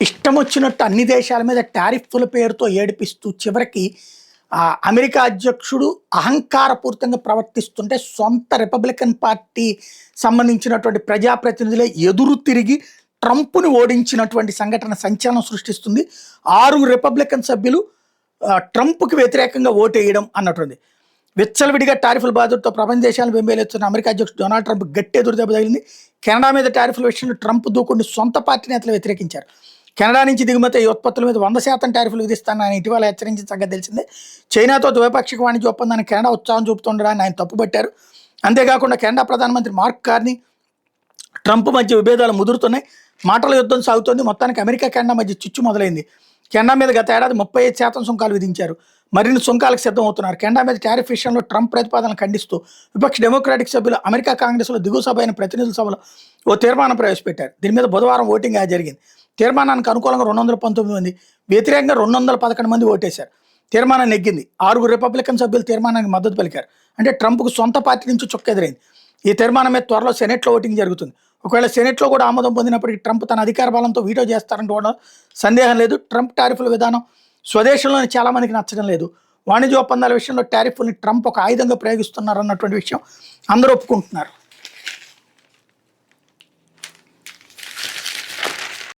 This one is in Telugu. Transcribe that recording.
ఇష్టం వచ్చినట్టు అన్ని దేశాల మీద టారిఫ్ల పేరుతో ఏడిపిస్తూ చివరికి అమెరికా అధ్యక్షుడు అహంకారపూరితంగా ప్రవర్తిస్తుంటే సొంత రిపబ్లికన్ పార్టీ సంబంధించినటువంటి ప్రజాప్రతినిధులే ఎదురు తిరిగి ట్రంప్ను ఓడించినటువంటి సంఘటన సంచలనం సృష్టిస్తుంది. 6 రిపబ్లికన్ సభ్యులు ట్రంప్కి వ్యతిరేకంగా ఓటేయడం అన్నటువంటి విచ్చలవిడిగా టారిఫ్ల బాధతో ప్రపంచ దేశాలను వెంబేలెత్తున్న అమెరికా అధ్యక్షుడు డొనాల్డ్ ట్రంప్ గట్టి ఎదురు దెబ్బ తగిలింది. కెనడా మీద టారిఫ్ల విషయంలో ట్రంప్ దూకుడిని సొంత పార్టీ నేతలు వ్యతిరేకించారు. కెనడా నుంచి దిగుమతి ఉత్పత్తుల మీద 100% టారిఫ్లు విధిస్తానని ఇటీవల హెచ్చరించిన సంగతి తెలిసిందే. చైనాతో ద్వైపాక్షిక వాణిజ్య ఒప్పందాన్ని కెనడా ఉత్సాహం చూపుతుండడాన్ని ఆయన తప్పుపట్టారు. అంతేకాకుండా కెనడా ప్రధానమంత్రి మార్క్ కార్నీ ట్రంప్ మధ్య విభేదాలు ముదురుతున్నాయి. మాటల యుద్ధం సాగుతోంది. మొత్తానికి అమెరికా కెనడా మధ్య చిచ్చు మొదలైంది. కెనడా మీద గత ఏడాది 35% సుంకాలు విధించారు. మరిన్ని సుంకాలకు సిద్ధం అవుతున్నారు. కెనడా మీద టారిఫ్ విషయంలో ట్రంప్ ప్రతిపాదనలు ఖండిస్తూ విపక్ష డెమోక్రాటిక్ సభ్యులు అమెరికా కాంగ్రెస్లో దిగువ సభ అయిన ప్రతినిధుల సభలో ఓ తీర్మానం ప్రవేశపెట్టారు. దీని మీద బుధవారం ఓటింగ్ జరిగింది. తీర్మానానికి అనుకూలంగా 219 మంది, వ్యతిరేకంగా 211 మంది ఓటేశారు. తీర్మానం నెగ్గింది. 6 రిపబ్లికన్ సభ్యులు తీర్మానానికి మద్దతు పలికారు. అంటే ట్రంప్కు సొంత పార్టీ నుంచి చుక్కెదురైంది. ఈ తీర్మానం మీద త్వరలో సెనెట్లో ఓటింగ్ జరుగుతుంది. ఒకవేళ సెనెట్లో కూడా ఆమోదం పొందినప్పటికీ ట్రంప్ తన అధికార బలంతో వీటో చేస్తారంటే సందేహం లేదు. ట్రంప్ టారిఫ్ల విధానం స్వదేశంలోని చాలా మందికి నచ్చడం లేదు. వాణిజ్య ఒప్పందాల విషయంలో టారిఫ్ని ట్రంప్ ఒక ఆయుధంగా ప్రయోగిస్తున్నారన్నటువంటి విషయం అందరూ ఒప్పుకుంటున్నారు.